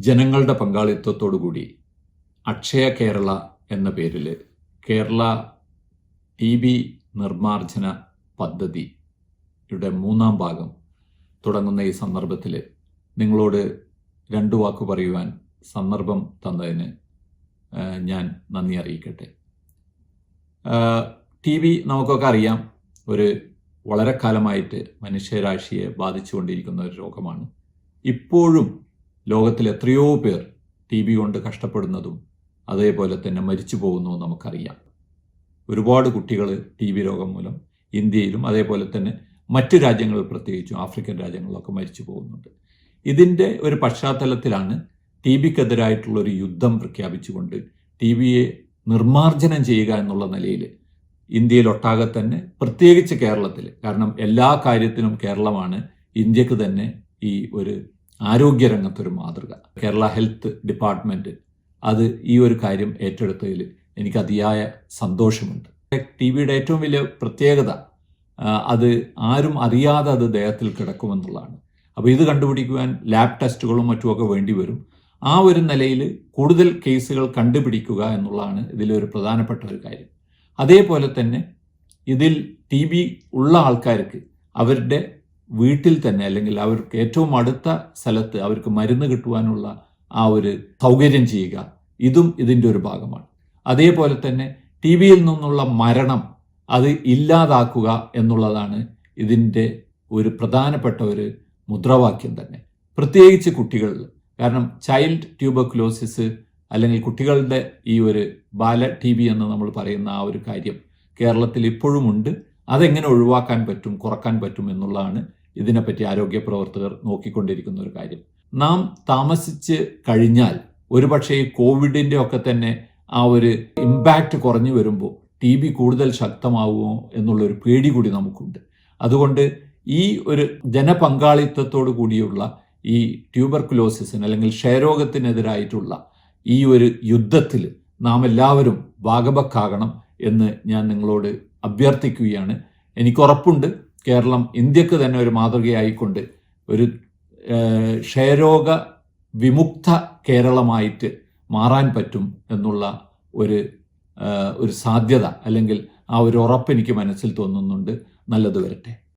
ജനങ്ങളുടെ പങ്കാളിത്തത്തോടുകൂടി അക്ഷയ കേരള എന്ന പേരിൽ കേരള TB നിർമ്മാർജ്ജന പദ്ധതിയുടെ 3-ാം ഭാഗം തുടങ്ങുന്ന ഈ സന്ദർഭത്തിൽ നിങ്ങളോട് 2 വാക്ക് പറയുവാൻ സന്ദർഭം തന്നതിന് ഞാൻ നന്ദി അറിയിക്കട്ടെ. TB നമുക്കൊക്കെ അറിയാം, ഒരു വളരെ കാലമായിട്ട് മനുഷ്യരാശിയെ ബാധിച്ചുകൊണ്ടിരിക്കുന്ന ഒരു രോഗമാണ്. ഇപ്പോഴും ലോകത്തിൽ എത്രയോ പേർ TB കൊണ്ട് കഷ്ടപ്പെടുന്നതും അതേപോലെ തന്നെ മരിച്ചു പോകുന്നതും നമുക്കറിയാം. ഒരുപാട് കുട്ടികൾ TB രോഗം മൂലം ഇന്ത്യയിലും അതേപോലെ തന്നെ മറ്റ് രാജ്യങ്ങളിൽ, പ്രത്യേകിച്ചും ആഫ്രിക്കൻ രാജ്യങ്ങളിലൊക്കെ മരിച്ചു പോകുന്നുണ്ട്. ഇതിൻ്റെ ഒരു പശ്ചാത്തലത്തിലാണ് TBക്കെതിരായിട്ടുള്ളൊരു യുദ്ധം പ്രഖ്യാപിച്ചുകൊണ്ട് TBയെ നിർമ്മാർജ്ജനം ചെയ്യുക എന്നുള്ള നിലയിൽ ഇന്ത്യയിലൊട്ടാകെ തന്നെ, പ്രത്യേകിച്ച് കേരളത്തിൽ, കാരണം എല്ലാ കാര്യത്തിനും കേരളമാണ് ഇന്ത്യക്ക് തന്നെ ഈ ഒരു ആരോഗ്യരംഗത്തൊരു മാതൃക. കേരള ഹെൽത്ത് ഡിപ്പാർട്ട്മെൻറ്റ് അത് ഈ ഒരു കാര്യം ഏറ്റെടുത്തതിൽ എനിക്ക് അതിയായ സന്തോഷമുണ്ട്. TBയുടെ ഏറ്റവും വലിയ പ്രത്യേകത അത് ആരും അറിയാതെ അത് ദേഹത്തിൽ കിടക്കുമെന്നുള്ളതാണ്. അപ്പോൾ ഇത് കണ്ടുപിടിക്കുവാൻ ലാബ് ടെസ്റ്റുകളും മറ്റുമൊക്കെ വേണ്ടി വരും. ആ ഒരു നിലയിൽ കൂടുതൽ കേസുകൾ കണ്ടുപിടിക്കുക എന്നുള്ളതാണ് ഇതിലൊരു പ്രധാനപ്പെട്ട ഒരു കാര്യം. അതേപോലെ തന്നെ ഇതിൽ TB ഉള്ള ആൾക്കാർക്ക് അവരുടെ വീട്ടിൽ തന്നെ, അല്ലെങ്കിൽ അവർക്ക് ഏറ്റവും അടുത്ത സ്ഥലത്ത് അവർക്ക് മരുന്ന് കിട്ടുവാനുള്ള ആ ഒരു സൗകര്യം ചെയ്യുക, ഇതും ഇതിൻ്റെ ഒരു ഭാഗമാണ്. അതേപോലെ തന്നെ TBയിൽ നിന്നുള്ള മരണം അത് ഇല്ലാതാക്കുക എന്നുള്ളതാണ് ഇതിൻ്റെ ഒരു പ്രധാനപ്പെട്ട ഒരു മുദ്രാവാക്യം തന്നെ, പ്രത്യേകിച്ച് കുട്ടികളിൽ. കാരണം ചൈൽഡ് ട്യൂബർകുലോസിസ് അല്ലെങ്കിൽ കുട്ടികളുടെ ഈ ഒരു ബാല TB എന്ന് നമ്മൾ പറയുന്ന ആ ഒരു കാര്യം കേരളത്തിൽ ഇപ്പോഴും ഉണ്ട്. അതെങ്ങനെ ഒഴിവാക്കാൻ പറ്റും, കുറക്കാൻ പറ്റും എന്നുള്ളതാണ് ഇതിനെപ്പറ്റി ആരോഗ്യ പ്രവർത്തകർ നോക്കിക്കൊണ്ടിരിക്കുന്ന ഒരു കാര്യം. നാം താമസിച്ച് കഴിഞ്ഞാൽ ഒരുപക്ഷെ ഈ കോവിഡിൻ്റെ ഒക്കെ തന്നെ ആ ഒരു ഇമ്പാക്റ്റ് കുറഞ്ഞു വരുമ്പോൾ TB കൂടുതൽ ശക്തമാവുമോ എന്നുള്ളൊരു പേടി കൂടി നമുക്കുണ്ട്. അതുകൊണ്ട് ഈ ഒരു ജനപങ്കാളിത്തത്തോടു കൂടിയുള്ള ഈ ട്യൂബർകുലോസിസിന് അല്ലെങ്കിൽ ക്ഷയരോഗത്തിനെതിരായിട്ടുള്ള ഈ ഒരു യുദ്ധത്തിൽ നാം എല്ലാവരും ഭാഗഭാക്കാകണം എന്ന് ഞാൻ നിങ്ങളോട് അഭ്യർത്ഥിക്കുകയാണ്. എനിക്കുറപ്പുണ്ട് കേരളം ഇന്ത്യക്ക് തന്നെ ഒരു മാതൃകയായിക്കൊണ്ട് ഒരു ക്ഷയരോഗ വിമുക്ത കേരളമായിട്ട് മാറാൻ പറ്റും എന്നുള്ള ഒരു സാധ്യത, അല്ലെങ്കിൽ ആ ഒരു ഉറപ്പ് എനിക്ക് മനസ്സിൽ തോന്നുന്നുണ്ട്. നല്ലത് വരട്ടെ.